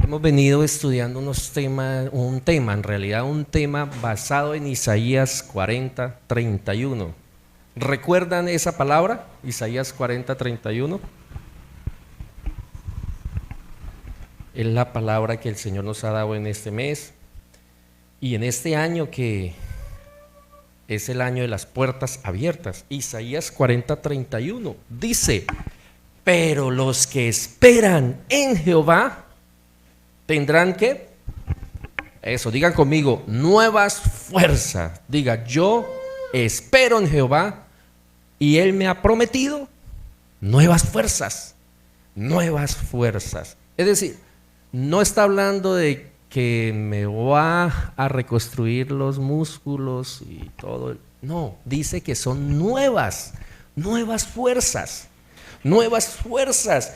Hemos venido estudiando un tema basado en Isaías 40:31. ¿Recuerdan esa palabra? Isaías 40:31. Es la palabra que el Señor nos ha dado en este mes y en este año que es el año de las puertas abiertas. Isaías 40:31 dice: pero los que esperan en Jehová tendrán que, eso, digan conmigo, nuevas fuerzas. Diga, yo espero en Jehová y Él me ha prometido nuevas fuerzas, nuevas fuerzas. Es decir, no está hablando de que me va a reconstruir los músculos y todo. No, dice que son nuevas fuerzas, nuevas fuerzas.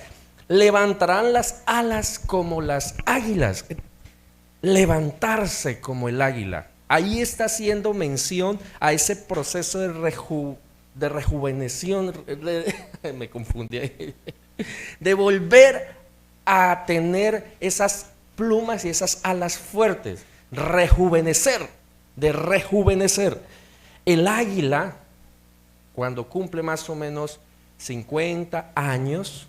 Levantarán las alas como las águilas. Levantarse como el águila. Ahí está haciendo mención a ese proceso de rejuveneción. Me confundí ahí. De volver a tener esas plumas y esas alas fuertes. Rejuvenecer. De rejuvenecer. El águila, cuando cumple más o menos 50 años,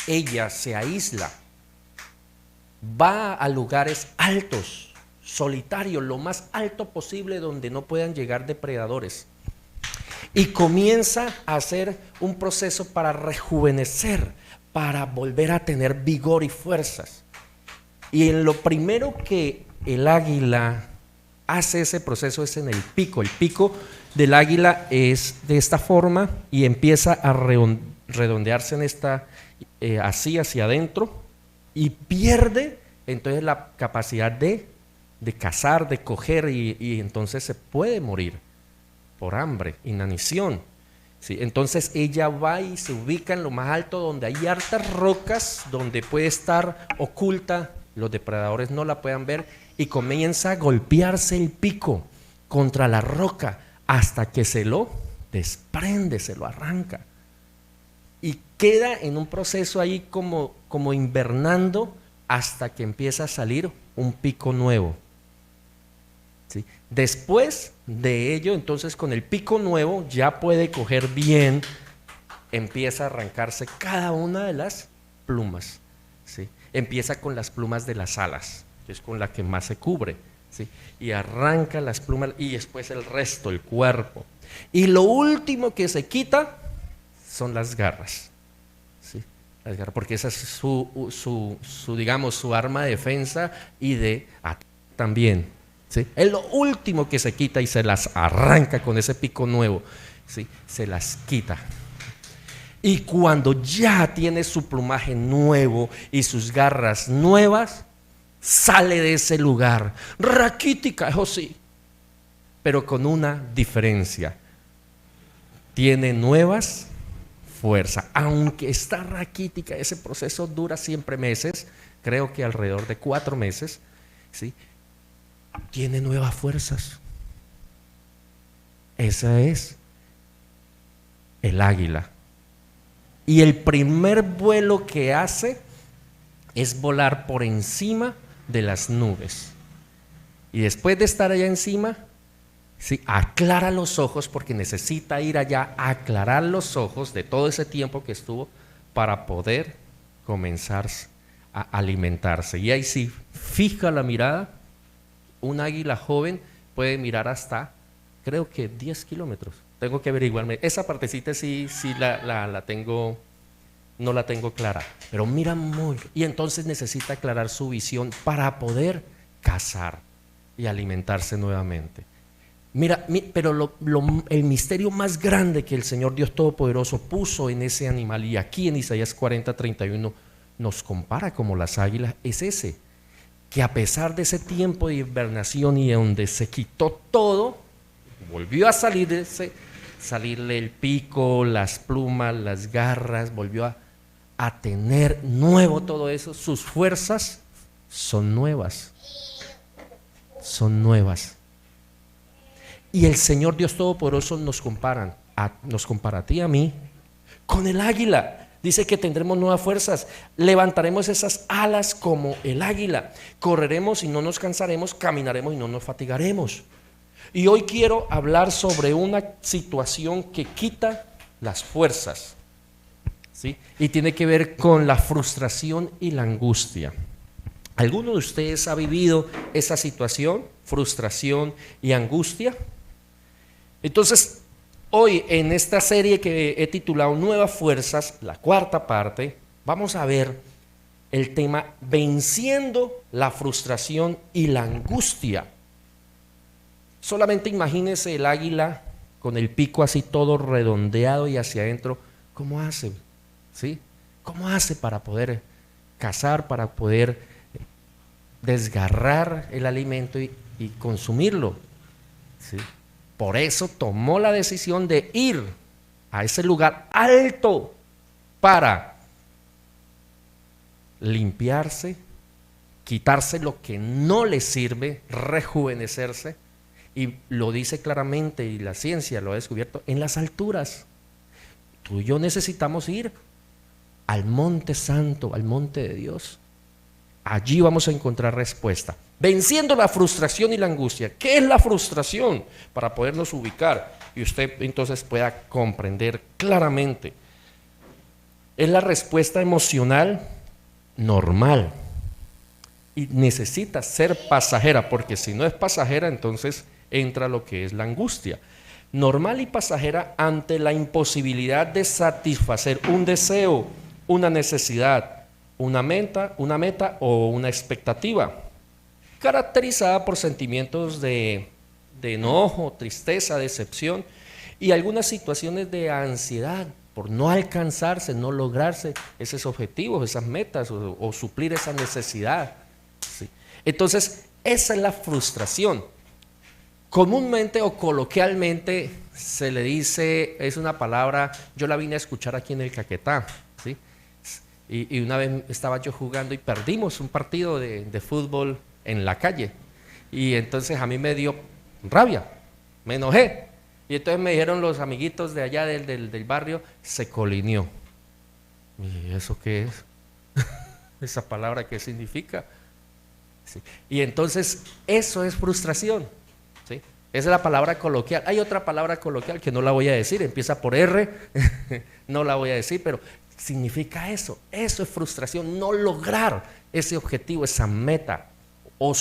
ella se aísla, va a lugares altos, solitarios, lo más alto posible donde no puedan llegar depredadores, y comienza a hacer un proceso para rejuvenecer, para volver a tener vigor y fuerzas. Y en lo primero que el águila hace ese proceso es en el pico. El pico del águila es de esta forma y empieza a redondearse en esta así hacia adentro, y pierde entonces la capacidad de cazar, de coger, y entonces se puede morir por hambre, inanición. ¿Sí? Entonces ella va y se ubica en lo más alto donde hay hartas rocas, donde puede estar oculta, los depredadores no la puedan ver, y comienza a golpearse el pico contra la roca hasta que se lo desprende, se lo arranca. Y queda en un proceso ahí como invernando hasta que empieza a salir un pico nuevo. ¿Sí? Después de ello, entonces con el pico nuevo ya puede coger bien, empieza a arrancarse cada una de las plumas. ¿Sí? Empieza con las plumas de las alas, que es con la que más se cubre. ¿Sí? Y arranca las plumas y después el resto, el cuerpo. Y lo último que se quita son las garras, ¿sí? Las garras, porque esa es su digamos, su arma de defensa y de ataque también, ¿sí? Es lo último que se quita y se las arranca con ese pico nuevo, ¿sí? Se las quita. Y cuando ya tiene su plumaje nuevo y sus garras nuevas, sale de ese lugar raquítica, eso sí, pero con una diferencia: tiene nuevas fuerza, aunque está raquítica. Ese proceso dura siempre meses, creo que alrededor de 4 meses, ¿sí? Tiene nuevas fuerzas. Esa es el águila. Y el primer vuelo que hace es volar por encima de las nubes. Y después de estar allá encima, sí, aclara los ojos, porque necesita ir allá a aclarar los ojos de todo ese tiempo que estuvo para poder comenzar a alimentarse. Y ahí sí, fija la mirada. Un águila joven puede mirar hasta, creo que 10 kilómetros. Tengo que averiguarme. Esa partecita sí la tengo, no la tengo clara, pero mira muy. Y entonces necesita aclarar su visión para poder cazar y alimentarse nuevamente. Mira, pero el misterio más grande que el Señor Dios Todopoderoso puso en ese animal, y aquí en Isaías 40:31 nos compara como las águilas, es ese: que a pesar de ese tiempo de hibernación y donde se quitó todo, volvió a salirle el pico, las plumas, las garras, volvió a tener nuevo todo eso. Sus fuerzas son nuevas, son nuevas. Y el Señor Dios Todopoderoso nos compara a ti y a mí con el águila. Dice que tendremos nuevas fuerzas, levantaremos esas alas como el águila, correremos y no nos cansaremos, caminaremos y no nos fatigaremos. Y hoy quiero hablar sobre una situación que quita las fuerzas, ¿sí? Y tiene que ver con la frustración y la angustia. ¿Alguno de ustedes ha vivido esa situación, frustración y angustia? Entonces, hoy en esta serie que he titulado Nuevas Fuerzas, la cuarta parte, vamos a ver el tema venciendo la frustración y la angustia. Solamente imagínese el águila con el pico así todo redondeado y hacia adentro. ¿Cómo hace? ¿Sí? ¿Cómo hace para poder cazar, para poder desgarrar el alimento y consumirlo? ¿Sí? Por eso tomó la decisión de ir a ese lugar alto para limpiarse, quitarse lo que no le sirve, rejuvenecerse. Y lo dice claramente, y la ciencia lo ha descubierto, en las alturas. Tú y yo necesitamos ir al monte santo, al monte de Dios. Allí vamos a encontrar respuesta. Venciendo la frustración y la angustia. ¿Qué es la frustración? Para podernos ubicar y usted entonces pueda comprender claramente. Es la respuesta emocional normal y necesita ser pasajera, porque si no es pasajera, entonces entra lo que es la angustia. Normal y pasajera ante la imposibilidad de satisfacer un deseo, una necesidad, una meta o una expectativa, caracterizada por sentimientos de enojo, tristeza, decepción y algunas situaciones de ansiedad por no alcanzarse, no lograrse esos objetivos, esas metas o suplir esa necesidad. ¿Sí? Entonces, esa es la frustración. Comúnmente o coloquialmente se le dice, es una palabra, yo la vine a escuchar aquí en el Caquetá, ¿sí? Y una vez estaba yo jugando y perdimos un partido de fútbol en la calle. Y entonces a mí me dio rabia, me enojé. Y entonces me dijeron los amiguitos de allá del barrio, se colineó. ¿Y eso qué es? ¿Esa palabra qué significa? Sí. Y entonces eso es frustración, ¿sí? Esa es la palabra coloquial. Hay otra palabra coloquial que no la voy a decir, empieza por R, no la voy a decir, pero significa eso. Eso es frustración, no lograr ese objetivo, esa meta o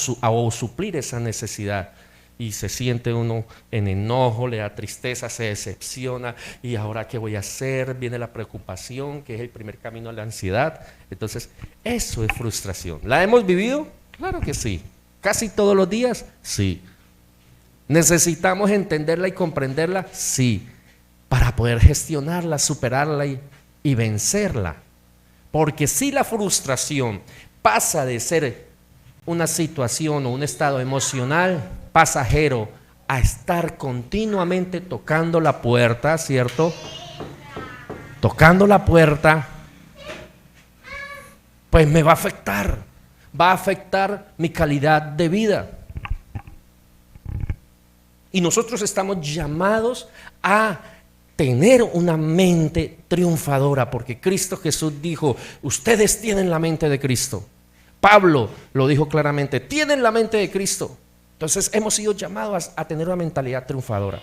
suplir esa necesidad. Y se siente uno en enojo, le da tristeza, se decepciona. ¿Y ahora qué voy a hacer? Viene la preocupación, que es el primer camino a la ansiedad. Entonces, eso es frustración. ¿La hemos vivido? Claro que sí. ¿Casi todos los días? Sí. ¿Necesitamos entenderla y comprenderla? Sí. Para poder gestionarla, superarla y vencerla. Porque si la frustración pasa de ser una situación o un estado emocional pasajero a estar continuamente tocando la puerta, ¿cierto? Tocando la puerta, pues me va a afectar mi calidad de vida. Y nosotros estamos llamados a tener una mente triunfadora, porque Cristo Jesús dijo, ustedes tienen la mente de Cristo. Pablo lo dijo claramente, tienen la mente de Cristo. Entonces hemos sido llamados a tener una mentalidad triunfadora,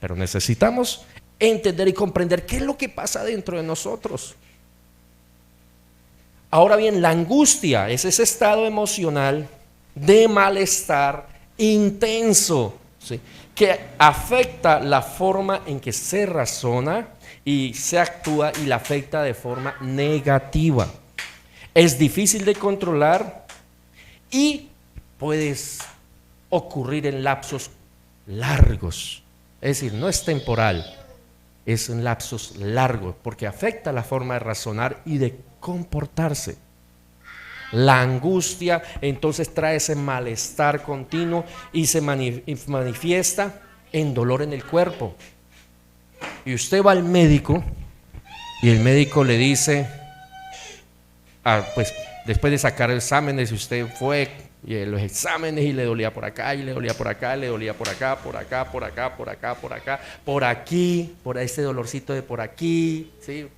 pero necesitamos entender y comprender qué es lo que pasa dentro de nosotros. Ahora bien, la angustia es ese estado emocional de malestar intenso, ¿sí?, que afecta la forma en que se razona y se actúa y la afecta de forma negativa. Es difícil de controlar y puede ocurrir en lapsos largos. Es decir, no es temporal, es en lapsos largos, porque afecta la forma de razonar y de comportarse. La angustia entonces trae ese malestar continuo y se manifiesta en dolor en el cuerpo. Y usted va al médico y el médico le dice, pues después de sacar exámenes, usted fue y los exámenes y le dolía por acá y le dolía por acá, le dolía por acá, por acá, por acá, por acá, por acá, por aquí, por ese dolorcito de por aquí, ¿sí?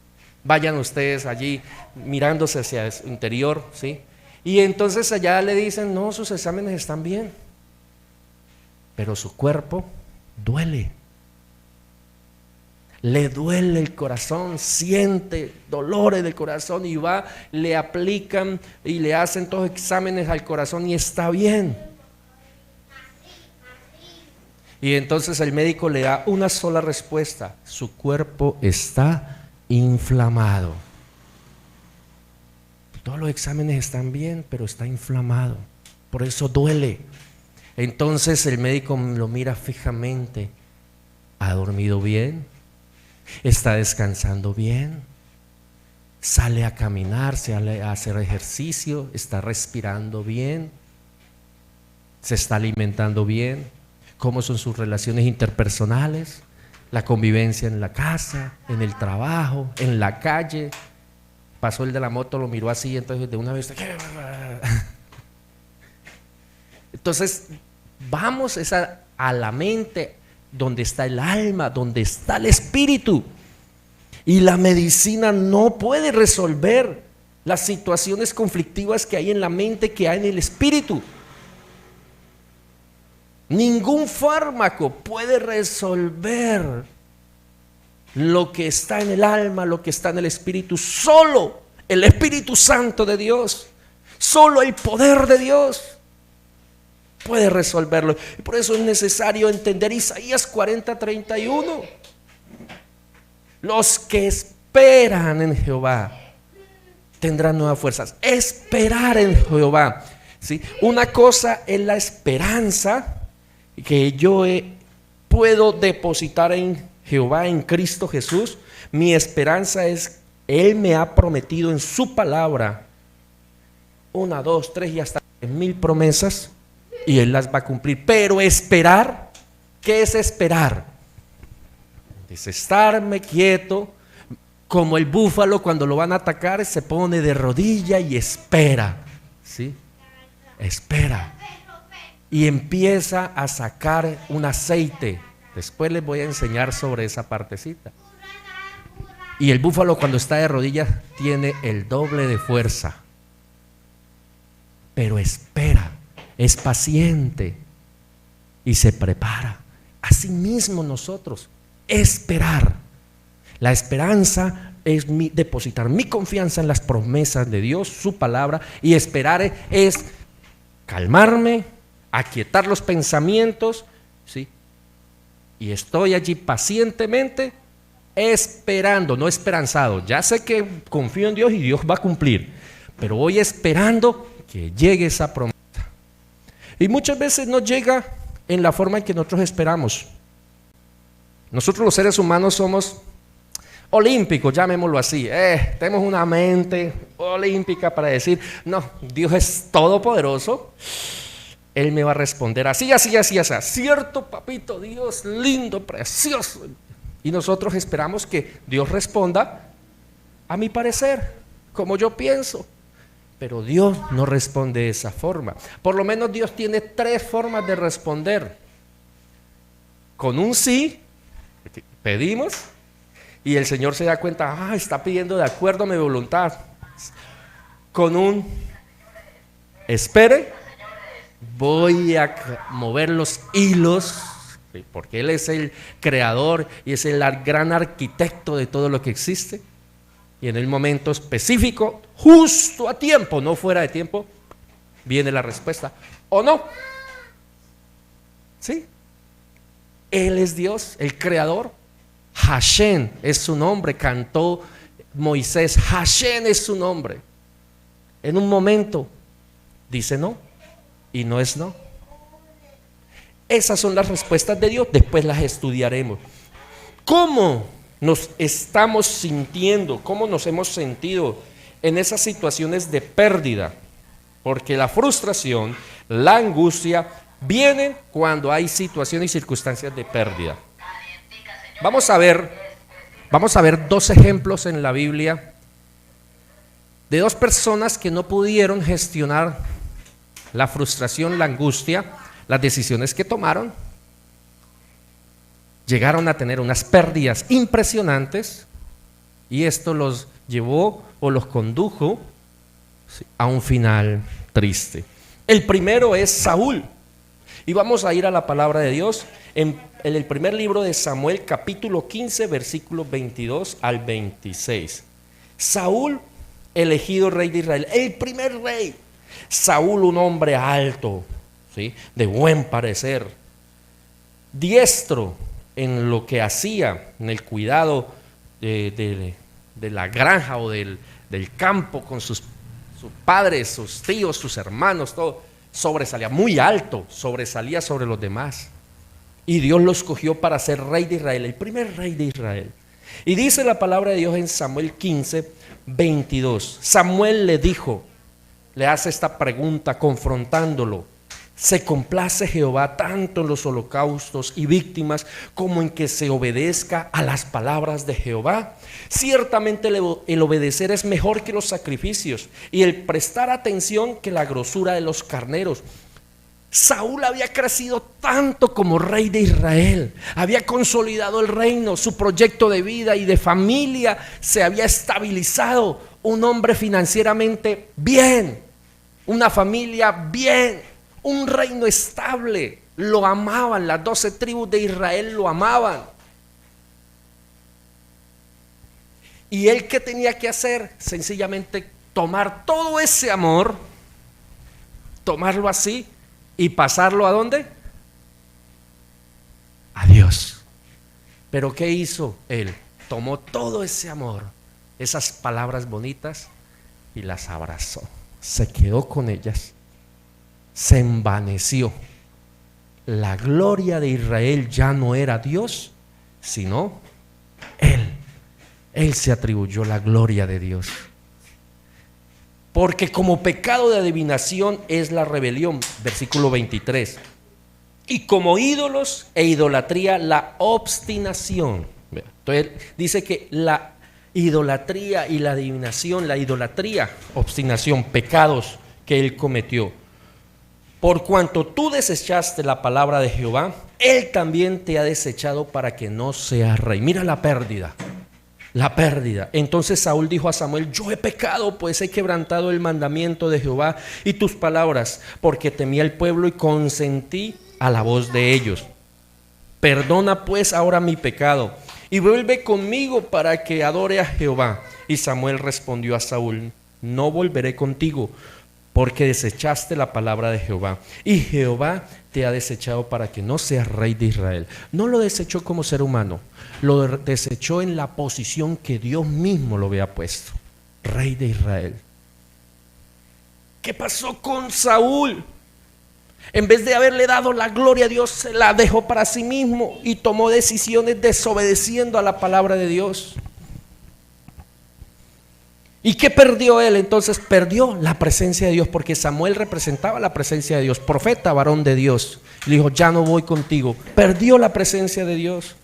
Vayan ustedes allí mirándose hacia su interior, ¿sí? Y entonces allá le dicen, no, sus exámenes están bien, pero su cuerpo duele. Le duele el corazón, siente dolores del corazón y va, le aplican y le hacen todos exámenes al corazón y está bien. Y entonces el médico le da una sola respuesta: su cuerpo está inflamado. Todos los exámenes están bien, pero está inflamado, por eso duele. Entonces el médico lo mira fijamente. ¿Ha dormido bien? ¿Está descansando bien? ¿Sale a caminar? ¿Sale a hacer ejercicio? ¿Está respirando bien? ¿Se está alimentando bien? ¿Cómo son sus relaciones interpersonales? La convivencia en la casa, en el trabajo, en la calle. Pasó el de la moto, lo miró así, entonces de una vez... Entonces vamos a la mente, donde está el alma, donde está el espíritu. Y la medicina no puede resolver las situaciones conflictivas que hay en la mente, que hay en el espíritu. Ningún fármaco puede resolver lo que está en el alma, lo que está en el espíritu. Solo el Espíritu Santo de Dios, solo el poder de Dios puede resolverlo. Y por eso es necesario entender Isaías 40:31. Los que esperan en Jehová tendrán nuevas fuerzas. Esperar en Jehová, ¿sí? Una cosa es la esperanza que yo puedo depositar en Jehová, en Cristo Jesús. Mi esperanza es, Él me ha prometido en su palabra 1, 2, 3 y hasta 1000 promesas, y Él las va a cumplir. Pero esperar, ¿qué es esperar? Es estarme quieto, como el búfalo cuando lo van a atacar, se pone de rodilla y espera, ¿sí? Espera. Y empieza a sacar un aceite. Después les voy a enseñar sobre esa partecita. Y el búfalo cuando está de rodillas tiene el doble de fuerza. Pero espera, es paciente y se prepara. Asimismo nosotros, esperar. La esperanza es depositar mi confianza en las promesas de Dios, su palabra, y esperar es calmarme, aquietar los pensamientos, ¿sí? Y estoy allí pacientemente esperando, no esperanzado. Ya sé que confío en Dios y Dios va a cumplir, pero voy esperando que llegue esa promesa. Y muchas veces no llega en la forma en que nosotros esperamos. Nosotros los seres humanos somos olímpicos, llamémoslo así. Tenemos una mente olímpica para decir, no, Dios es todopoderoso, Él me va a responder así, así, así, así. Cierto, papito Dios, lindo, precioso. Y nosotros esperamos que Dios responda a mi parecer, como yo pienso. Pero Dios no responde de esa forma. Por lo menos Dios tiene 3 formas de responder. Con un sí, pedimos, y el Señor se da cuenta, está pidiendo de acuerdo a mi voluntad. Con un espere, voy a mover los hilos, porque Él es el creador y es el gran arquitecto de todo lo que existe. Y en el momento específico, justo a tiempo, no fuera de tiempo, viene la respuesta, ¿o no? ¿Sí? Él es Dios, el creador. Hashem es su nombre, cantó Moisés, Hashem es su nombre. En un momento dice no, y no es no. Esas son las respuestas de Dios, después las estudiaremos. ¿Cómo nos estamos sintiendo? ¿Cómo nos hemos sentido en esas situaciones de pérdida? Porque la frustración, la angustia vienen cuando hay situaciones y circunstancias de pérdida. Vamos a ver 2 ejemplos en la Biblia de 2 personas que no pudieron gestionar la frustración, la angustia, las decisiones que tomaron. Llegaron a tener unas pérdidas impresionantes y esto los llevó o los condujo a un final triste. El primero es Saúl. Y vamos a ir a la palabra de Dios en el primer libro de Samuel, capítulo 15, versículos 22 al 26. Saúl, elegido rey de Israel, el primer rey. Saúl, un hombre alto, ¿sí?, de buen parecer, diestro en lo que hacía, en el cuidado de la granja o del campo con sus padres, sus tíos, sus hermanos, todo. Sobresalía, muy alto, sobresalía sobre los demás. Y Dios lo escogió para ser rey de Israel, el primer rey de Israel. Y dice la palabra de Dios en Samuel 15, 22. Samuel le dijo, le hace esta pregunta confrontándolo: ¿se complace Jehová tanto en los holocaustos y víctimas como en que se obedezca a las palabras de Jehová? Ciertamente el obedecer es mejor que los sacrificios, y el prestar atención que la grosura de los carneros. Saúl había crecido tanto como rey de Israel, había consolidado el reino, su proyecto de vida y de familia se había estabilizado, un hombre financieramente bien, una familia bien, un reino estable. Lo amaban, las 12 tribus de Israel lo amaban. ¿Y él qué tenía que hacer? Sencillamente tomar todo ese amor, tomarlo así y pasarlo ¿a dónde? A Dios. ¿Pero qué hizo él? Tomó todo ese amor, esas palabras bonitas, y las abrazó. Se quedó con ellas. Se envaneció. La gloria de Israel ya no era Dios, sino él. Él se atribuyó la gloria de Dios. Porque como pecado de adivinación es la rebelión, versículo 23. Y como ídolos e idolatría la obstinación. Entonces dice que la idolatría y la adivinación, la idolatría, obstinación, pecados que él cometió. Por cuanto tú desechaste la palabra de Jehová, él también te ha desechado para que no seas rey. Mira la pérdida. La pérdida. Entonces Saúl dijo a Samuel: yo he pecado, pues he quebrantado el mandamiento de Jehová y tus palabras, porque temí al pueblo y consentí a la voz de ellos. Perdona pues ahora mi pecado y vuelve conmigo para que adore a Jehová. Y Samuel respondió a Saúl: no volveré contigo, porque desechaste la palabra de Jehová, y Jehová te ha desechado para que no seas rey de Israel. No lo desechó como ser humano, lo desechó en la posición que Dios mismo lo había puesto: rey de Israel. ¿Qué pasó con Saúl? En vez de haberle dado la gloria a Dios, se la dejó para sí mismo y tomó decisiones desobedeciendo a la palabra de Dios. ¿Y qué perdió él? Entonces perdió la presencia de Dios, porque Samuel representaba la presencia de Dios, profeta, varón de Dios. Le dijo: ya no voy contigo. Perdió la presencia de Dios.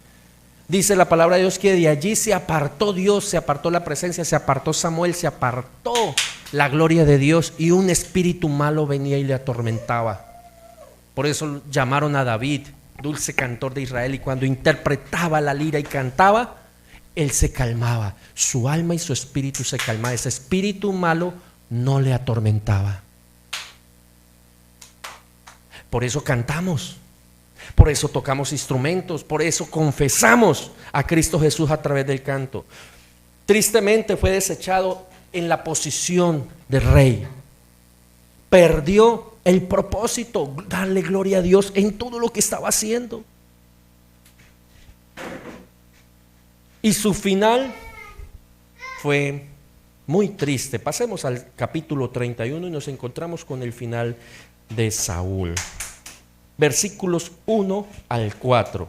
Dice la palabra de Dios que de allí se apartó Dios, se apartó la presencia, se apartó Samuel, se apartó la gloria de Dios, y un espíritu malo venía y le atormentaba. Por eso llamaron a David dulce cantor de Israel, y cuando interpretaba la lira y cantaba, él se calmaba, su alma y su espíritu se calmaba. Ese espíritu malo no le atormentaba. Por eso cantamos, por eso tocamos instrumentos, por eso confesamos a Cristo Jesús a través del canto. Tristemente fue desechado en la posición de rey. Perdió el propósito, darle gloria a Dios en todo lo que estaba haciendo. Y su final fue muy triste. Pasemos al capítulo 31 y nos encontramos con el final de Saúl. Versículos 1 al 4.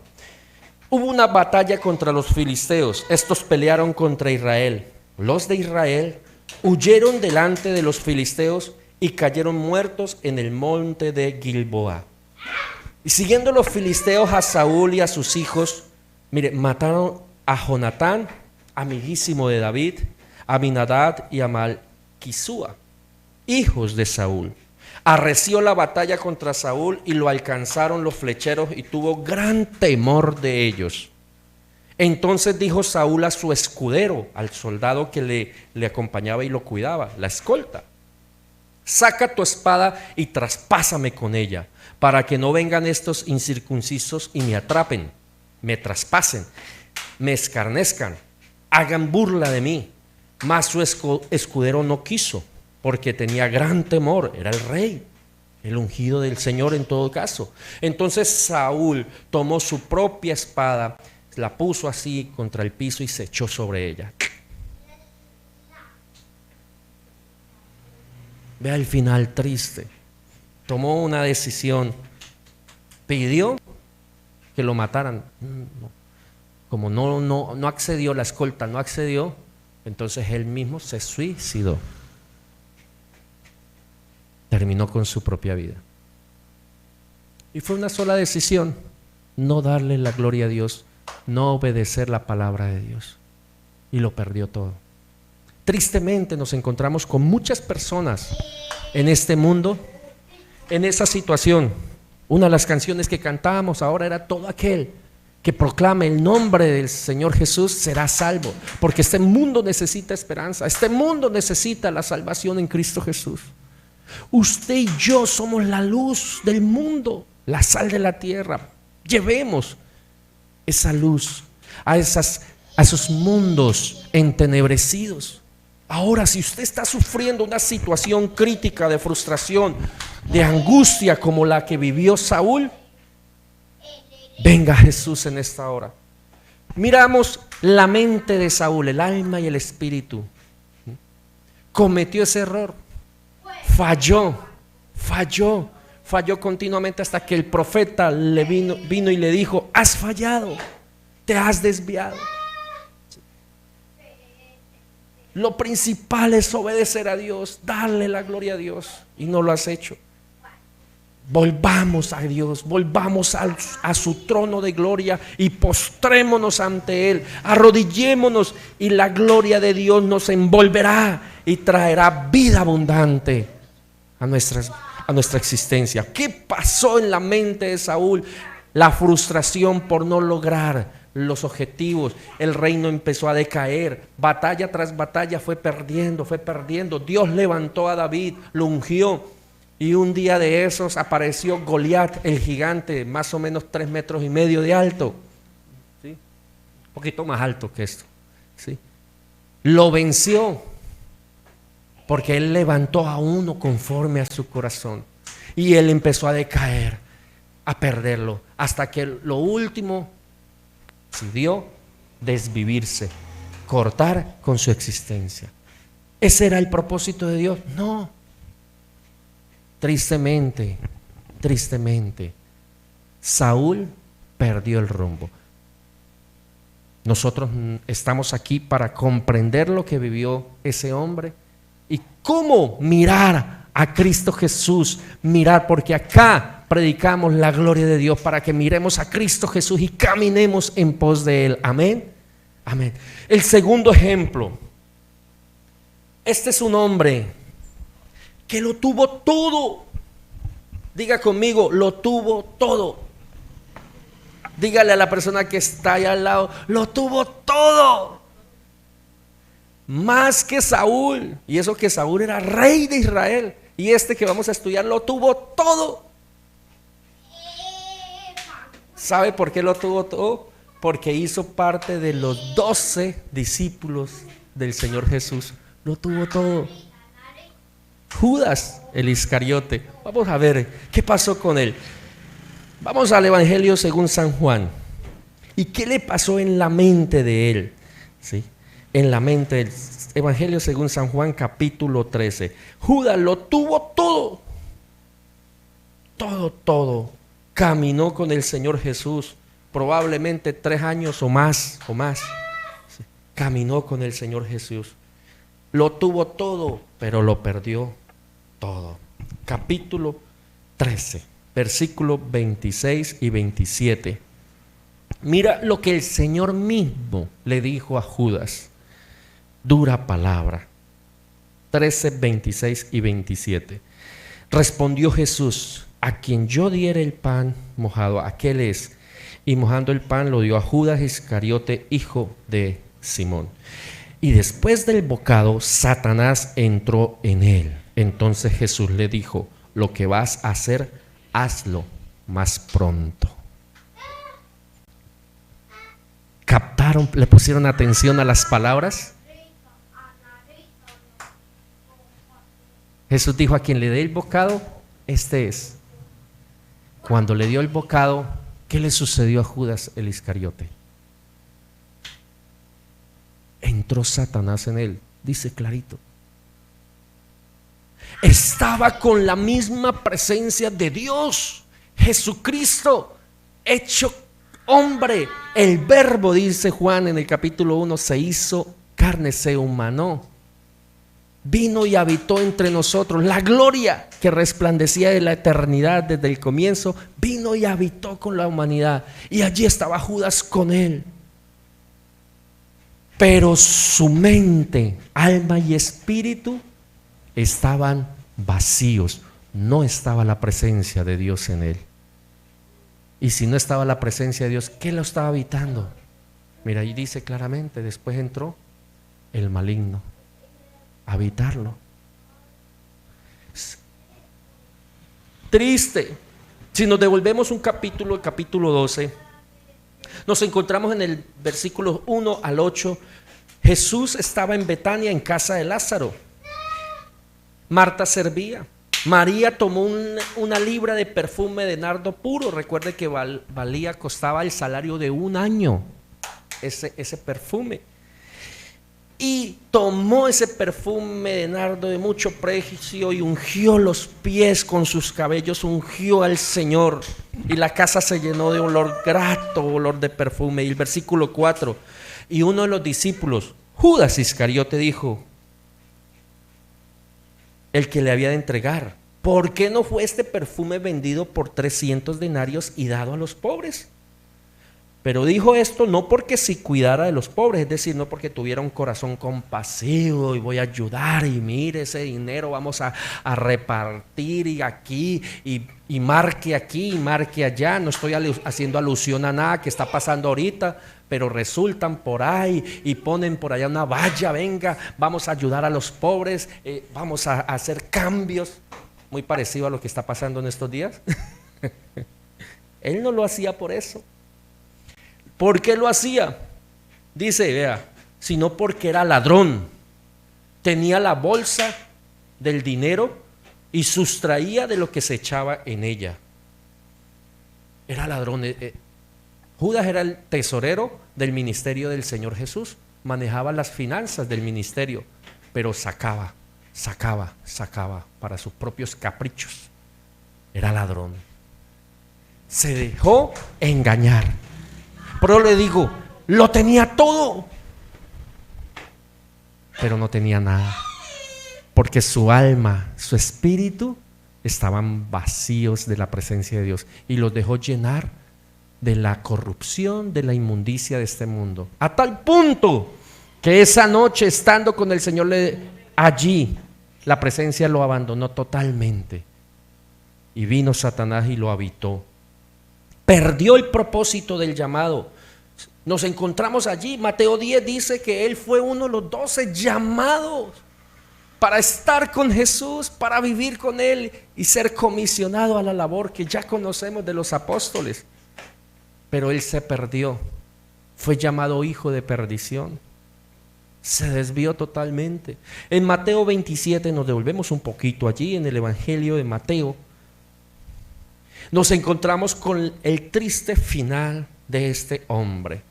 Hubo una batalla contra los filisteos. Estos pelearon contra Israel. Los de Israel huyeron delante de los filisteos y cayeron muertos en el monte de Gilboa. Y siguiendo los filisteos a Saúl y a sus hijos, mataron a Jonatán, amiguísimo de David, a Abinadab y a Malquisúa, hijos de Saúl. Arreció la batalla contra Saúl y lo alcanzaron los flecheros y tuvo gran temor de ellos. Entonces dijo Saúl a su escudero, al soldado que le acompañaba y lo cuidaba, la escolta: saca tu espada y traspásame con ella, para que no vengan estos incircuncisos y me atrapen, me traspasen, me escarnezcan, hagan burla de mí. Mas su escudero no quiso, porque tenía gran temor, era el rey, el ungido del Señor en todo caso. Entonces Saúl tomó su propia espada, la puso así contra el piso y se echó sobre ella. Vea el final triste. Tomó una decisión, pidió que lo mataran. Como no accedió, la escolta no accedió, entonces él mismo se suicidó. Terminó con su propia vida. Y fue una sola decisión: no darle la gloria a Dios, no obedecer la palabra de Dios. Y lo perdió todo. Tristemente nos encontramos con muchas personas en este mundo en esa situación. Una de las canciones que cantábamos ahora era: todo aquel que proclame el nombre del Señor Jesús será salvo, porque este mundo necesita esperanza, este mundo necesita la salvación en Cristo Jesús. Usted y yo somos la luz del mundo, la sal de la tierra. Llevemos esa luz a esos mundos entenebrecidos. Ahora, si usted está sufriendo una situación crítica de frustración, de angustia como la que vivió Saúl, venga a Jesús en esta hora. Miramos la mente de Saúl, el alma y el espíritu. Cometió ese error, falló continuamente, hasta que el profeta le vino y le dijo: has fallado, te has desviado. Lo principal es obedecer a Dios, darle la gloria a Dios, y no lo has hecho. Volvamos a Dios, volvamos a su trono de gloria y postrémonos ante Él, arrodillémonos, y la gloria de Dios nos envolverá y traerá vida abundante a nuestra existencia. ¿Qué pasó en la mente de Saúl? La frustración por no lograr los objetivos. El reino empezó a decaer, batalla tras batalla fue perdiendo. Dios levantó a David, lo ungió, y un día de esos apareció Goliat, el gigante, más o menos 3,5 metros de alto, ¿sí? Un poquito más alto que esto, ¿sí? Lo venció porque él levantó a uno conforme a su corazón, y él empezó a decaer, a perderlo, hasta que lo último decidió desvivirse, cortar con su existencia. ¿Ese era el propósito de Dios? No. Tristemente, Saúl perdió el rumbo. Nosotros estamos aquí para comprender lo que vivió ese hombre y cómo mirar a Cristo Jesús. Mirar, porque acá predicamos la gloria de Dios, para que miremos a Cristo Jesús y caminemos en pos de Él. Amén. Amén. El segundo ejemplo. Este es un hombre que lo tuvo todo. Diga conmigo: lo tuvo todo. Dígale a la persona que está allá al lado: lo tuvo todo. Más que Saúl. Y eso que Saúl era rey de Israel, y este que vamos a estudiar lo tuvo todo. ¿Sabe por qué lo tuvo todo? Porque hizo parte de los 12 discípulos del Señor Jesús. Lo tuvo todo. Judas, el Iscariote. Vamos a ver qué pasó con él. Vamos al Evangelio según San Juan. ¿Y qué le pasó en la mente de él? ¿Sí? En la mente del Evangelio según San Juan, capítulo 13. Judas lo tuvo todo. Todo. Caminó con el Señor Jesús probablemente 3 años o más. ¿Sí? Caminó con el Señor Jesús. Lo tuvo todo, pero lo perdió todo. Capítulo 13, versículos 26 y 27. Mira lo que el Señor mismo le dijo a Judas. Dura palabra. 13, 26 y 27. Respondió Jesús: a quien yo diere el pan mojado, aquel es. y mojando el pan lo dio a Judas Iscariote, hijo de Simón. Y después del bocado, Satanás entró en él. Entonces Jesús le dijo: lo que vas a hacer, hazlo más pronto. ¿Captaron? ¿Le pusieron atención a las palabras? Jesús dijo: a quien le dé el bocado, este es. Cuando le dio el bocado, ¿qué le sucedió a Judas el Iscariote? Entró Satanás en él, dice clarito. Estaba con la misma presencia de Dios, Jesucristo, hecho hombre. El verbo, dice Juan en el capítulo 1, se hizo carne, se humanó. Vino y habitó entre nosotros. La gloria que resplandecía de la eternidad desde el comienzo, vino y habitó con la humanidad. Y allí estaba Judas con él. Pero su mente, alma y espíritu estaban vacíos. No estaba la presencia de Dios en él. Y si no estaba la presencia de Dios, ¿qué lo estaba habitando? Mira, ahí dice claramente: después entró el maligno a habitarlo. Triste. Si nos devolvemos un capítulo, el capítulo 12, nos encontramos en el versículo 1 al 8. Jesús estaba en Betania, en casa de Lázaro. Marta servía. María tomó una libra de perfume de nardo puro. Recuerde que costaba el salario de un año ese perfume. Y tomó ese perfume de nardo de mucho precio y ungió los pies con sus cabellos, ungió al Señor. Y la casa se llenó de olor grato, olor de perfume. Y el versículo 4, y uno de los discípulos, Judas Iscariote, dijo, el que le había de entregar: ¿por qué no fue este perfume vendido por 300 denarios y dado a los pobres? Pero dijo esto no porque si cuidara de los pobres, es decir, no porque tuviera un corazón compasivo y voy a ayudar y mire ese dinero, vamos a repartir y aquí y marque aquí y marque allá. No estoy haciendo alusión a nada que está pasando ahorita, pero resultan por ahí y ponen por allá una valla: venga, vamos a ayudar a los pobres, vamos a hacer cambios. Muy parecido a lo que está pasando en estos días. Él no lo hacía por eso. ¿Por qué lo hacía? Dice, vea, sino porque era ladrón. Tenía la bolsa del dinero y sustraía de lo que se echaba en ella. Era ladrón. Judas era el tesorero del ministerio del Señor Jesús. Manejaba las finanzas del ministerio, pero sacaba para sus propios caprichos. Era ladrón. Se dejó engañar. Pero le digo, lo tenía todo, pero no tenía nada, porque su alma, su espíritu estaban vacíos de la presencia de Dios y los dejó llenar de la corrupción, de la inmundicia de este mundo, a tal punto que esa noche, estando con el Señor allí, la presencia lo abandonó totalmente y vino Satanás y lo habitó. Perdió el propósito del llamado. Nos encontramos allí. Mateo 10 dice que él fue uno de los 12 llamados para estar con Jesús, para vivir con él y ser comisionado a la labor que ya conocemos de los apóstoles. Pero él se perdió. Fue llamado hijo de perdición. Se desvió totalmente. En Mateo 27, nos devolvemos un poquito allí en el Evangelio de Mateo. Nos encontramos con el triste final de este hombre.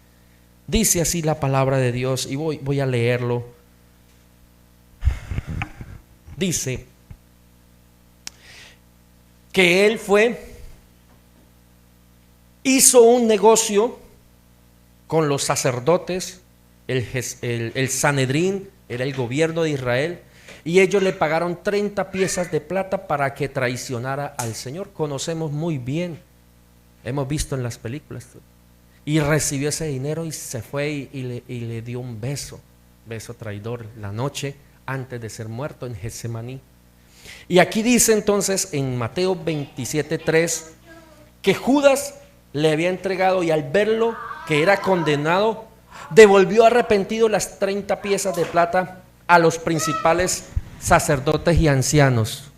Dice así la palabra de Dios y voy a leerlo. Dice que él hizo un negocio con los sacerdotes, el Sanedrín, era el gobierno de Israel, y ellos le pagaron 30 piezas de plata para que traicionara al Señor. Conocemos muy bien, hemos visto en las películas. Y recibió ese dinero y se fue y le dio un beso traidor, la noche antes de ser muerto en Getsemaní. Y aquí dice entonces en Mateo 27:3 que Judas le había entregado, y al verlo que era condenado, devolvió arrepentido las 30 piezas de plata a los principales sacerdotes y ancianos.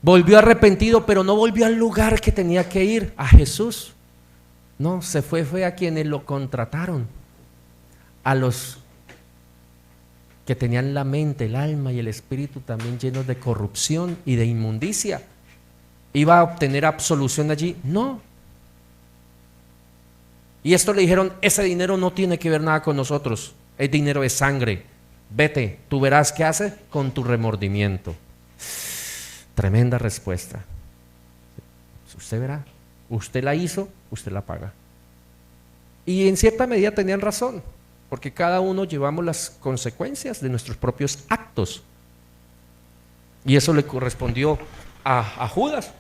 Volvió arrepentido, pero no volvió al lugar que tenía que ir, a Jesús. No, fue a quienes lo contrataron, a los que tenían la mente, el alma y el espíritu también llenos de corrupción y de inmundicia. ¿Iba a obtener absolución allí? No. Y esto le dijeron: ese dinero no tiene que ver nada con nosotros, es dinero de sangre, vete, tú verás qué hace con tu remordimiento. Tremenda respuesta. Usted verá, usted la hizo, usted la paga. Y en cierta medida tenían razón, porque cada uno llevamos las consecuencias de nuestros propios actos. Y eso le correspondió a Judas.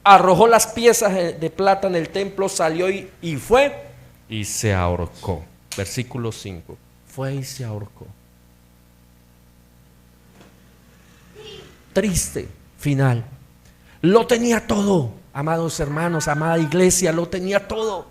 Arrojó las piezas de plata en el templo, salió y fue y se ahorcó. Versículo 5. Fue y se ahorcó. Triste final. Lo tenía todo, amados hermanos, amada iglesia, lo tenía todo.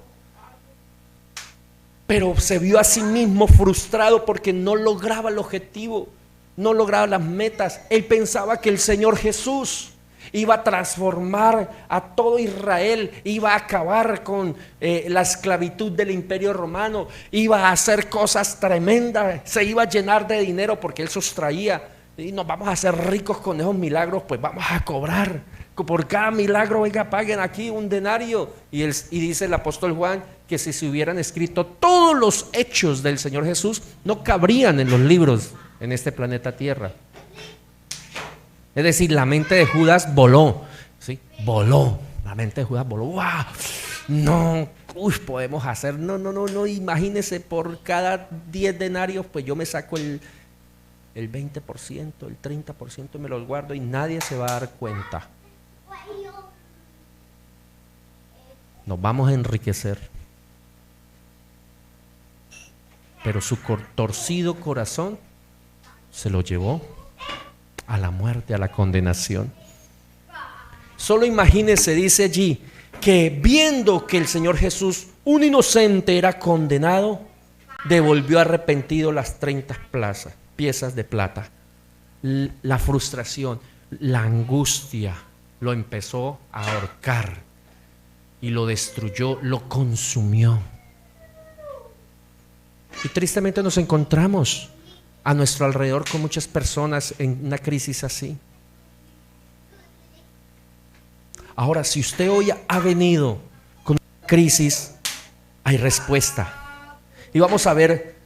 Pero se vio a sí mismo frustrado porque no lograba el objetivo, no lograba las metas. Él pensaba que el Señor Jesús iba a transformar a todo Israel, iba a acabar con la esclavitud del Imperio Romano, iba a hacer cosas tremendas, se iba a llenar de dinero porque él sustraía. Y nos vamos a hacer ricos con esos milagros, pues vamos a cobrar. Por cada milagro, oiga, paguen aquí un denario. Y dice el apóstol Juan que si se hubieran escrito todos los hechos del Señor Jesús, no cabrían en los libros en este planeta Tierra. Es decir, la mente de Judas voló, ¿sí? Voló, la mente de Judas voló. ¡Wow! No, podemos hacer, no, imagínese, por cada 10 denarios, pues yo me saco el 20%, el 30% me los guardo y nadie se va a dar cuenta. Nos vamos a enriquecer. Pero su torcido corazón se lo llevó a la muerte, a la condenación. Solo imagínese, dice allí, que viendo que el Señor Jesús, un inocente, era condenado, devolvió arrepentido las 30 piezas de plata. La frustración, la angustia lo empezó a ahorcar y lo destruyó, lo consumió. Y tristemente nos encontramos a nuestro alrededor con muchas personas en una crisis así. Ahora, si usted hoy ha venido con una crisis, hay respuesta. Y vamos a ver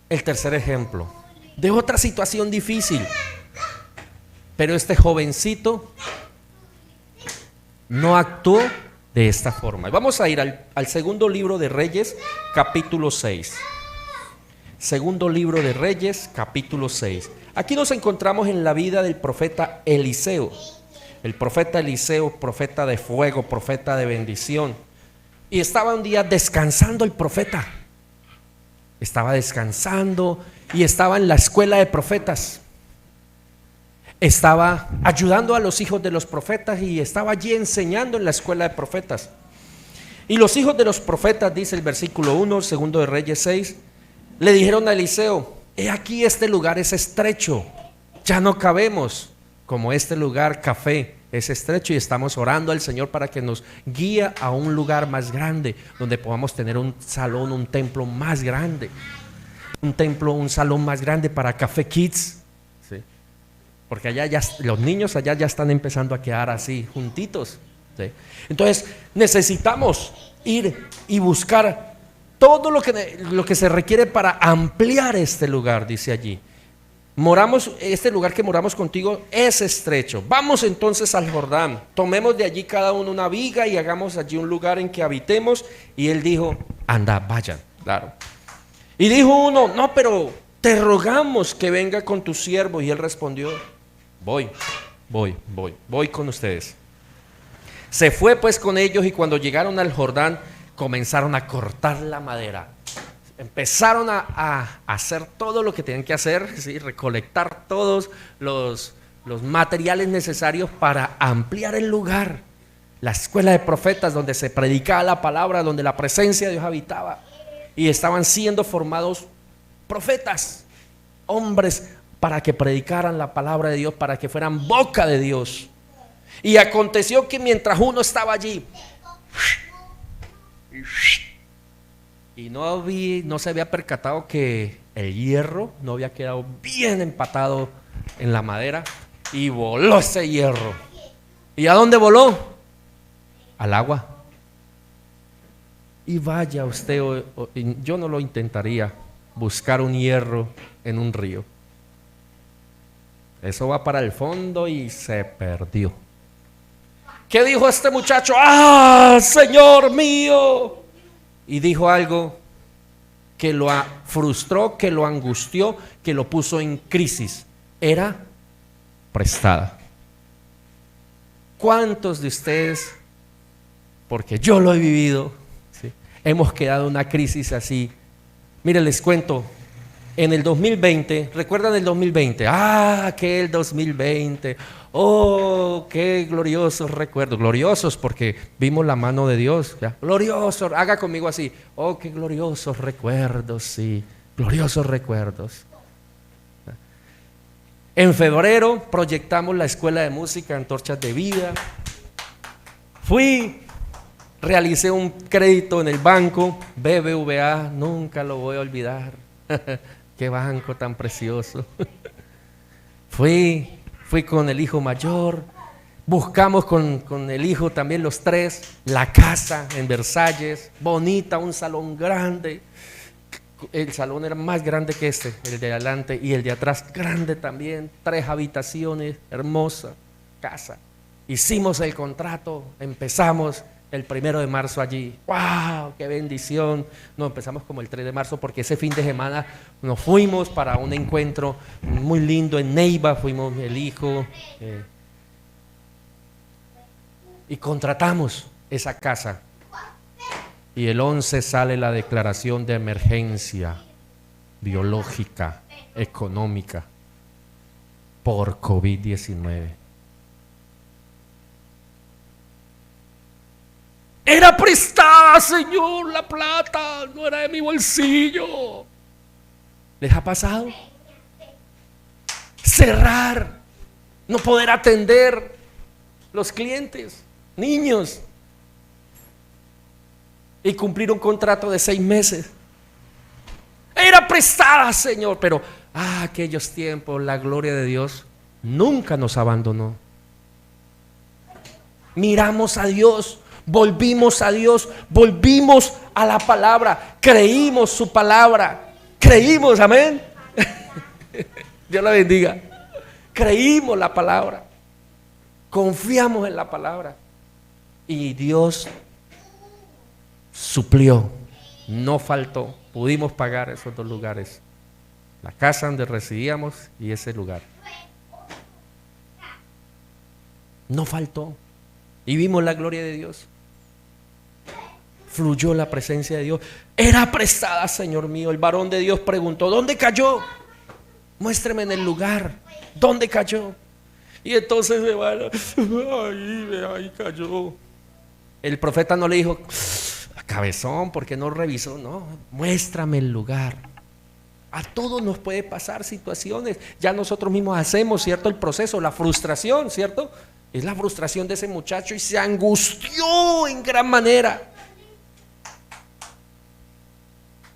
el tercer ejemplo de otra situación difícil. Pero este jovencito no actuó de esta forma. Y vamos a ir al segundo libro de Reyes, capítulo 6. Segundo libro de Reyes, capítulo 6. Aquí nos encontramos en la vida del profeta Eliseo. El profeta Eliseo, profeta de fuego, profeta de bendición. Y estaba un día descansando el profeta. Estaba descansando y estaba en la escuela de profetas. Estaba ayudando a los hijos de los profetas y estaba allí enseñando en la escuela de profetas. Y los hijos de los profetas, dice el versículo 1, segundo de Reyes 6, le dijeron a Eliseo: he aquí, este lugar es estrecho, ya no cabemos, como este lugar café es estrecho, y estamos orando al Señor para que nos guíe a un lugar más grande, donde podamos tener un salón, un templo más grande, un salón más grande para Café Kids, ¿sí? Porque allá ya los niños allá ya están empezando a quedar así juntitos, ¿sí? Entonces necesitamos ir y buscar todo lo que se requiere para ampliar este lugar, dice allí. Este lugar que moramos contigo es estrecho. Vamos entonces al Jordán, tomemos de allí cada uno una viga y hagamos allí un lugar en que habitemos. Y él dijo: anda, vayan, claro. Y dijo uno: no, pero te rogamos que venga con tu siervo. Y él respondió: voy con ustedes. Se fue pues con ellos, y cuando llegaron al Jordán comenzaron a cortar la madera. Empezaron a hacer todo lo que tenían que hacer, ¿sí? Recolectar todos los materiales necesarios para ampliar el lugar. la escuela de profetas donde se predicaba la palabra, donde la presencia de Dios habitaba. Y estaban siendo formados profetas, hombres para que predicaran la palabra de Dios, para que fueran boca de Dios. Y aconteció que mientras uno estaba allí y no se había percatado que el hierro no había quedado bien empatado en la madera, y voló ese hierro. ¿Y a dónde voló? Al agua. Y vaya usted, yo no lo intentaría, buscar un hierro en un río. Eso va para el fondo y se perdió. ¿Qué dijo este muchacho? ¡Ah, Señor mío! Y dijo algo que lo frustró, que lo angustió, que lo puso en crisis. Era prestada. ¿Cuántos de ustedes, porque yo lo he vivido, ¿sí?, hemos quedado en una crisis así? Mire, les cuento. En el 2020, ¿recuerdan el 2020? ¡Ah, qué el 2020! ¡Oh, qué gloriosos recuerdos! Gloriosos porque vimos la mano de Dios, ¿ya? Gloriosos, haga conmigo así. ¡Oh, qué gloriosos recuerdos! Sí, gloriosos recuerdos. En febrero proyectamos la escuela de música Antorchas de Vida. Realicé un crédito en el banco, BBVA, nunca lo voy a olvidar. Qué banco tan precioso. Fui con el hijo mayor, buscamos con el hijo también los tres, la casa en Versalles, bonita, un salón grande. El salón era más grande que este, el de adelante, y el de atrás grande también, 3 habitaciones, hermosa casa. Hicimos el contrato, empezamos el 1 de marzo allí. ¡Wow! ¡Qué bendición! No, empezamos como el 3 de marzo porque ese fin de semana nos fuimos para un encuentro muy lindo en Neiva, fuimos el hijo y contratamos esa casa. Y el 11 sale la declaración de emergencia biológica, económica, por COVID-19. Era prestada, Señor, la plata, no era de mi bolsillo. ¿Les ha pasado? Cerrar, no poder atender los clientes, niños, y cumplir un contrato de 6 meses. Era prestada, Señor, pero aquellos tiempos, la gloria de Dios nunca nos abandonó. Miramos a Dios, volvimos a Dios, volvimos a la palabra, creímos su palabra, creímos, amén. Dios la bendiga. Creímos la palabra, confiamos en la palabra y Dios suplió, no faltó. Pudimos pagar esos 2 lugares, la casa donde residíamos y ese lugar. No faltó. Y vimos la gloria de Dios. Fluyó la presencia de Dios. Era prestada, Señor mío. El varón de Dios preguntó: ¿dónde cayó? Muéstreme en el lugar. ¿Dónde cayó? Y entonces se va, ahí cayó. El profeta no le dijo: cabezón, ¿por qué no revisó? No, muéstrame el lugar. A todos nos puede pasar situaciones. Ya nosotros mismos hacemos, ¿cierto? El proceso, la frustración, ¿cierto? Es la frustración de ese muchacho y se angustió en gran manera.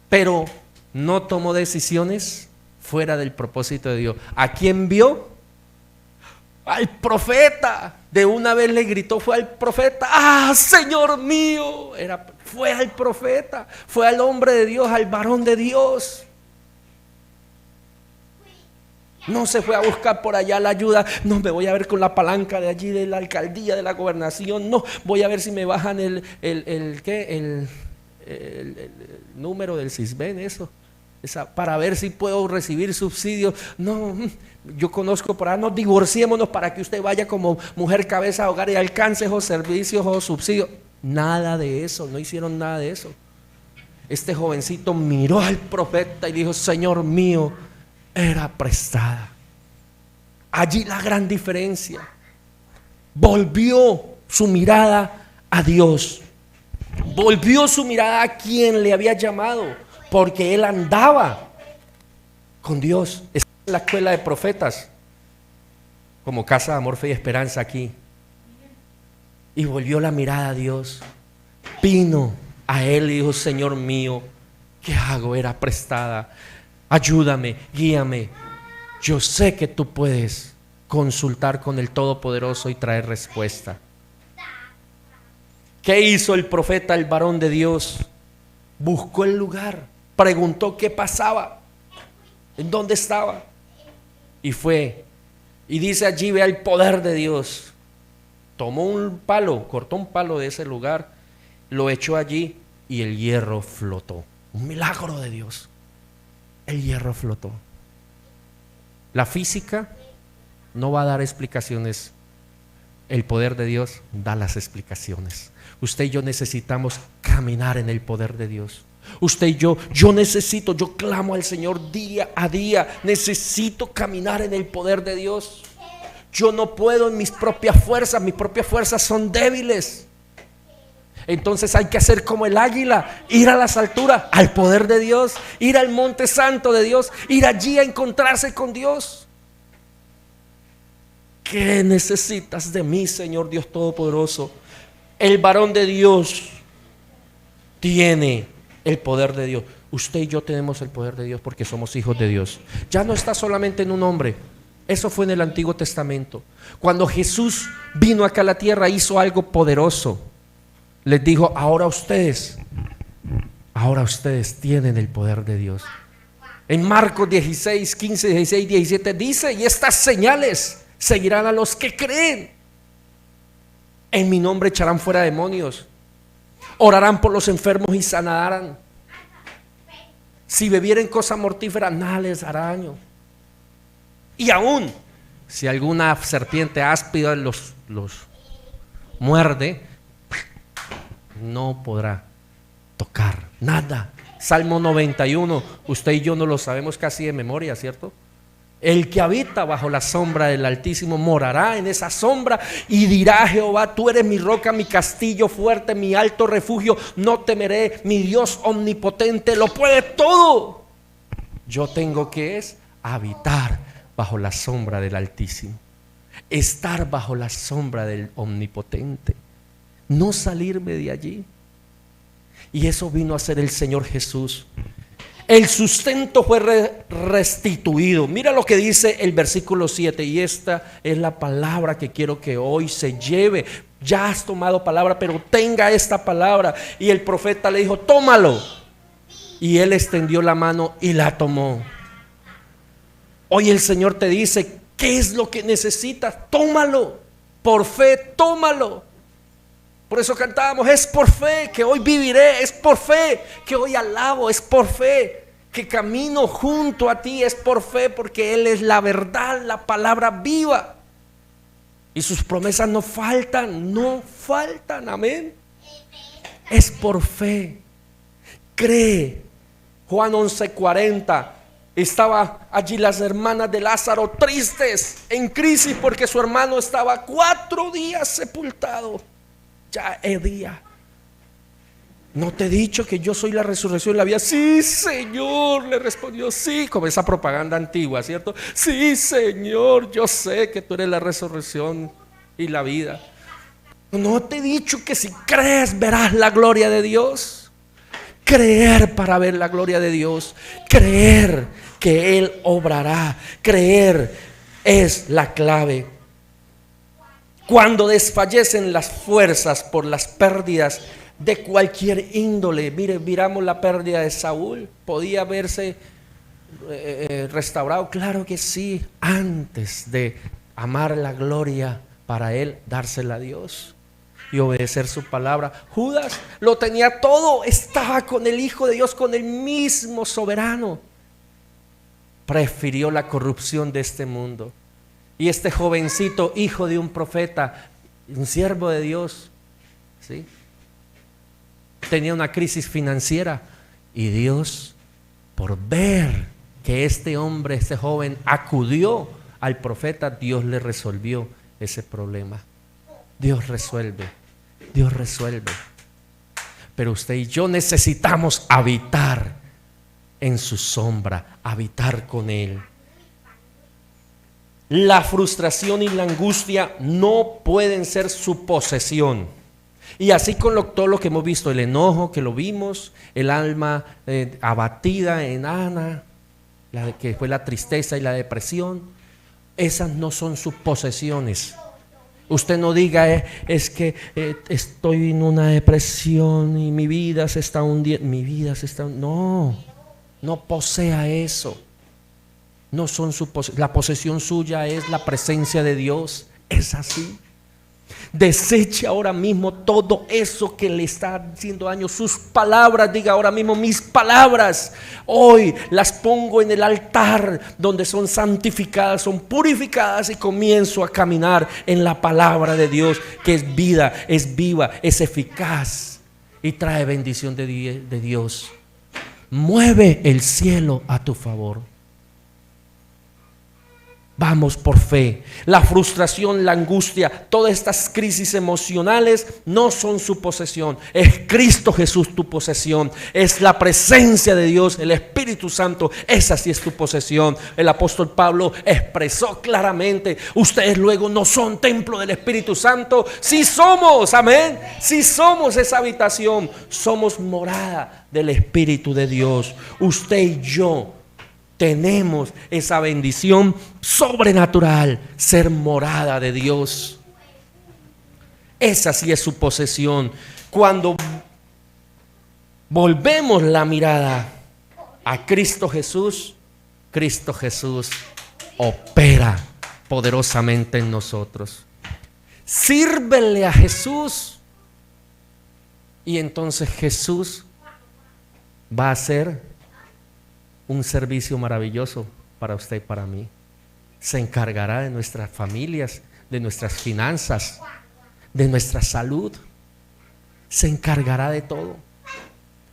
Pero no tomó decisiones fuera del propósito de Dios. ¿A quién vio? Al profeta. De una vez le gritó, fue al profeta. ¡Ah, Señor mío! Fue al profeta, fue al hombre de Dios, al varón de Dios. No se fue a buscar por allá la ayuda. No, me voy a ver con la palanca de allí de la alcaldía, de la gobernación. No, voy a ver si me bajan el número del CISBEN, para ver si puedo recibir subsidios. No, yo conozco por ahí, no, divorciémonos para que usted vaya como mujer cabeza de hogar y alcance esos servicios o subsidios. Nada de eso, no hicieron nada de eso. Este jovencito miró al profeta y dijo: Señor mío, era prestada. Allí la gran diferencia. Volvió, su mirada a Dios. Volvió su mirada a quien le había llamado, porque él andaba con Dios. Está en la escuela de profetas, como Casa de Amor, Fe y Esperanza aquí. Y volvió la mirada a Dios. Vino a él y dijo: Señor mío, ¿qué hago? Era prestada. Ayúdame, guíame. Yo sé que tú puedes consultar con el Todopoderoso y traer respuesta. ¿Qué hizo el profeta, el varón de Dios? Buscó el lugar, preguntó qué pasaba, en dónde estaba, y fue. Y dice allí, vea el poder de Dios. Tomó un palo, cortó un palo de ese lugar, lo echó allí y el hierro flotó. Un milagro de Dios. El hierro flotó. La física no va a dar explicaciones. El poder de Dios da las explicaciones. Usted y yo necesitamos caminar en el poder de Dios. Usted y yo clamo al Señor día a día. Necesito caminar en el poder de Dios. Yo no puedo en mis propias fuerzas son débiles. Entonces hay que hacer como el águila, ir a las alturas, al poder de Dios, ir al monte santo de Dios, ir allí a encontrarse con Dios. ¿Qué necesitas de mí, Señor Dios Todopoderoso? El varón de Dios tiene el poder de Dios. Usted y yo tenemos el poder de Dios porque somos hijos de Dios. Ya no está solamente en un hombre. Eso fue en el Antiguo Testamento. Cuando Jesús vino acá a la tierra, hizo algo poderoso. Les dijo: ahora ustedes tienen el poder de Dios. En Marcos 16, 15, 16, 17 dice: y estas señales seguirán a los que creen. En mi nombre echarán fuera demonios, orarán por los enfermos y sanarán. Si bebieren cosa mortífera, nada les hará daño. Y aún si alguna serpiente áspida los muerde, no podrá tocar nada. Salmo 91, usted y yo no lo sabemos casi de memoria, ¿cierto? El que habita bajo la sombra del Altísimo morará en esa sombra y dirá: Jehová, tú eres mi roca, mi castillo fuerte, mi alto refugio. No temeré, mi Dios omnipotente lo puede todo. Yo tengo que habitar bajo la sombra del Altísimo, estar bajo la sombra del Omnipotente, no salirme de allí. Y eso vino a ser el Señor Jesús. El sustento fue restituido. Mira lo que dice el versículo 7. Y esta es la palabra que quiero que hoy se lleve. Ya has tomado palabra, pero tenga esta palabra. Y el profeta le dijo: tómalo. Y él extendió la mano y la tomó. Hoy el Señor te dice: ¿qué es lo que necesitas? Tómalo. Por fe, tómalo. Por eso cantábamos: es por fe que hoy viviré, es por fe que hoy alabo, es por fe que camino junto a ti, es por fe porque Él es la verdad, la palabra viva. Y sus promesas no faltan, amén. Es por fe. Cree. Juan 11:40. Estaba allí las hermanas de Lázaro tristes, en crisis, porque su hermano estaba 4 días sepultado. Ya es día. ¿No te he dicho que yo soy la resurrección y la vida? Sí, Señor, le respondió. Sí, como esa propaganda antigua, ¿cierto? Sí, Señor, yo sé que tú eres la resurrección y la vida. ¿No te he dicho que si crees verás la gloria de Dios? Creer para ver la gloria de Dios. Creer que Él obrará. Creer es la clave. Cuando desfallecen las fuerzas por las pérdidas de cualquier índole. Miramos la pérdida de Saúl. ¿Podía verse restaurado? Claro que sí. Antes de amar la gloria para él, dársela a Dios y obedecer su palabra. Judas lo tenía todo. Estaba con el Hijo de Dios, con el mismo soberano. Prefirió la corrupción de este mundo. Y este jovencito, hijo de un profeta, un siervo de Dios, ¿sí?, tenía una crisis financiera. Y Dios, por ver que este hombre, este joven, acudió al profeta, Dios le resolvió ese problema. Dios resuelve, Dios resuelve. Pero usted y yo necesitamos habitar en su sombra, habitar con Él. La frustración y la angustia no pueden ser su posesión. Y así con todo lo que hemos visto, el enojo que lo vimos, el alma abatida en Ana, que fue la tristeza y la depresión, esas no son sus posesiones. Usted no diga, es que estoy en una depresión y mi vida se está hundiendo. No, no posea eso. No son la posesión suya es la presencia de Dios. Es así. Deseche ahora mismo todo eso que le está haciendo daño. Sus palabras, diga ahora mismo: mis palabras hoy las pongo en el altar donde son santificadas, son purificadas, y comienzo a caminar en la palabra de Dios, que es vida, es viva, es eficaz y trae bendición de Dios. Mueve el cielo a tu favor. Vamos por fe. La frustración, la angustia, todas estas crisis emocionales no son su posesión. Es Cristo Jesús tu posesión. Es la presencia de Dios, el Espíritu Santo. Esa sí es tu posesión. El apóstol Pablo expresó claramente: ustedes luego no son templo del Espíritu Santo. Sí somos, amén. Sí somos esa habitación. Somos morada del Espíritu de Dios. Usted y yo tenemos esa bendición sobrenatural, ser morada de Dios. Esa sí es su posesión. Cuando volvemos la mirada a Cristo Jesús opera poderosamente en nosotros. Sírvele a Jesús y entonces Jesús va a ser un servicio maravilloso para usted y para mí. Se encargará de nuestras familias, de nuestras finanzas, de nuestra salud. Se encargará de todo.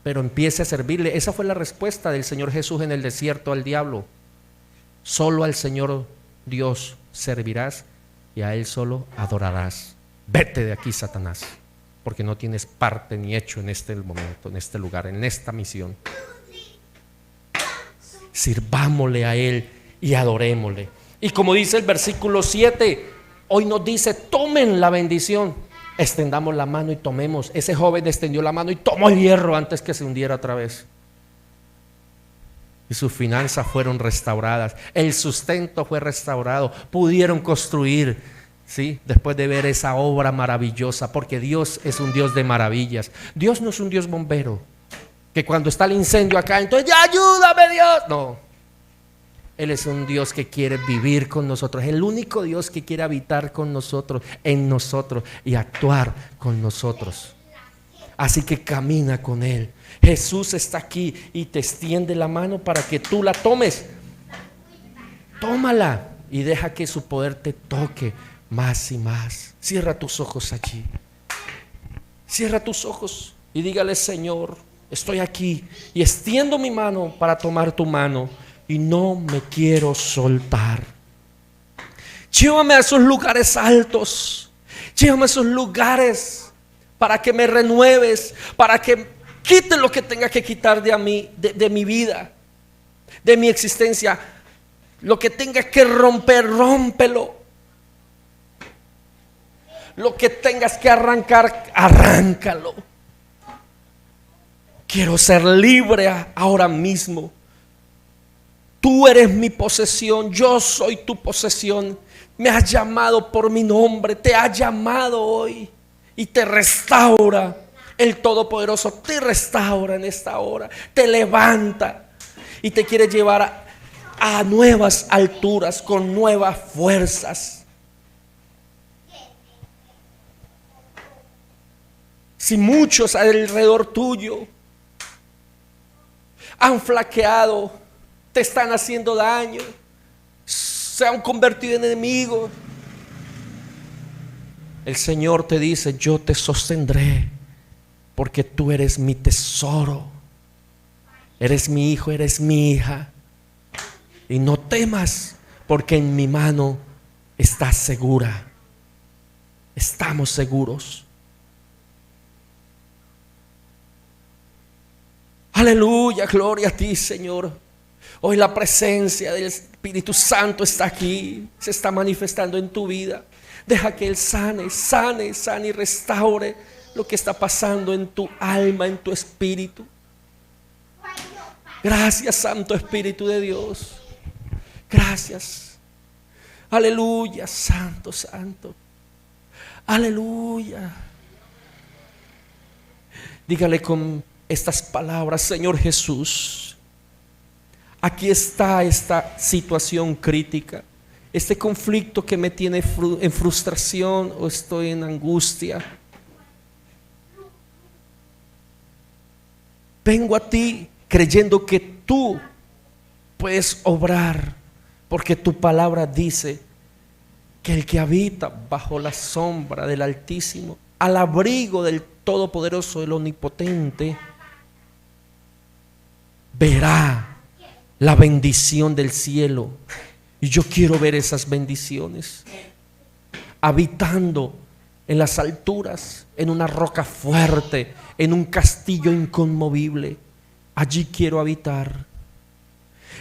Pero empiece a servirle. Esa fue la respuesta del Señor Jesús en el desierto al diablo. Solo al Señor Dios servirás y a Él solo adorarás. Vete de aquí, Satanás, porque no tienes parte ni hecho en este momento, en este lugar, en esta misión. Sirvámosle a Él y adorémosle. Y como dice el versículo 7, hoy nos dice: tomen la bendición. Extendamos la mano y tomemos. Ese joven extendió la mano y tomó el hierro antes que se hundiera otra vez. Y sus finanzas fueron restauradas. El sustento fue restaurado. Pudieron construir, ¿sí? Después de ver esa obra maravillosa, porque Dios es un Dios de maravillas. Dios no es un Dios bombero, que cuando está el incendio acá, entonces ya ayúdame Dios. No, Él es un Dios que quiere vivir con nosotros. Es el único Dios que quiere habitar con nosotros, en nosotros, y actuar con nosotros. Así que camina con Él. Jesús está aquí y te extiende la mano para que tú la tomes. Tómala y deja que su poder te toque más y más. Cierra tus ojos allí. Cierra tus ojos y dígale: Señor, estoy aquí y extiendo mi mano para tomar tu mano y no me quiero soltar. Llévame a esos lugares altos. Llévame a esos lugares para que me renueves, para que quite lo que tenga que quitar de mi vida, de mi existencia. Lo que tenga que romper, rómpelo. Lo que tengas que arrancar, arráncalo. Quiero ser libre ahora mismo. Tú eres mi posesión, yo soy tu posesión. Me has llamado por mi nombre, te ha llamado hoy y te restaura. El Todopoderoso te restaura en esta hora, te levanta y te quiere llevar a nuevas alturas, con nuevas fuerzas. Si muchos alrededor tuyo han flaqueado, te están haciendo daño, se han convertido en enemigos, el Señor te dice: yo te sostendré, porque tú eres mi tesoro, eres mi hijo, eres mi hija, y no temas, porque en mi mano estás segura, estamos seguros. Aleluya, gloria a ti, Señor. Hoy la presencia del Espíritu Santo está aquí, se está manifestando en tu vida. Deja que Él sane y restaure lo que está pasando en tu alma, en tu espíritu. Gracias, Santo Espíritu de Dios. Gracias. Aleluya, Santo, Santo. Aleluya. Dígale con estas palabras: Señor Jesús, aquí está esta situación crítica, este conflicto que me tiene en frustración o estoy en angustia. Vengo a ti creyendo que tú puedes obrar, porque tu palabra dice que el que habita bajo la sombra del Altísimo, al abrigo del Todopoderoso, del Omnipotente, verá la bendición del cielo. Y yo quiero ver esas bendiciones habitando en las alturas, en una roca fuerte, en un castillo inconmovible. Allí quiero habitar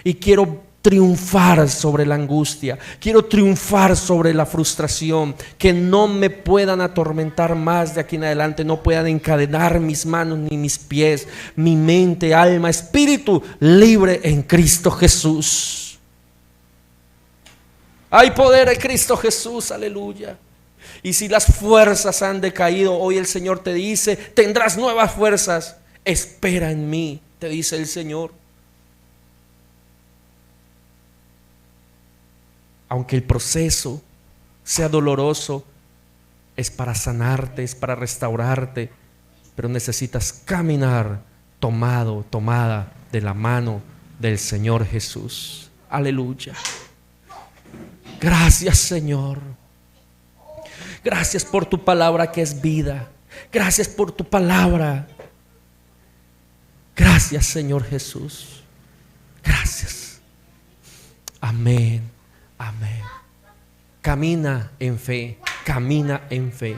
y quiero triunfar sobre la angustia, quiero triunfar sobre la frustración, que no me puedan atormentar más de aquí en adelante, no puedan encadenar mis manos ni mis pies, mi mente, alma, espíritu, libre en Cristo Jesús. Hay poder en Cristo Jesús, aleluya. Y si las fuerzas han decaído, hoy el Señor te dice: tendrás nuevas fuerzas, espera en mí, te dice el Señor. Aunque el proceso sea doloroso, es para sanarte, es para restaurarte, pero necesitas caminar tomada de la mano del Señor Jesús. Aleluya. Gracias, Señor. Gracias por tu palabra que es vida. Gracias por tu palabra. Gracias, Señor Jesús. Gracias. Amén. Amén. Camina en fe, camina en fe.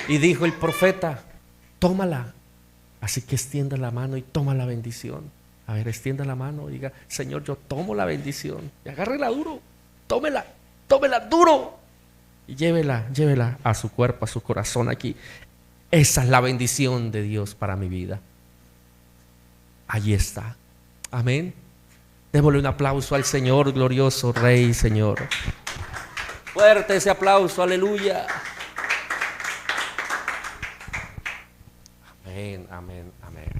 Y dijo el profeta: tómala. Así que extienda la mano y toma la bendición. A ver, extienda la mano y diga: Señor, yo tomo la bendición. Y agárrela duro, tómela duro. Y llévela a su cuerpo, a su corazón aquí. Esa es la bendición de Dios para mi vida. Allí está. Amén. Démosle un aplauso al Señor, glorioso Rey, Señor. Fuerte ese aplauso, aleluya. Amén, amén, amén.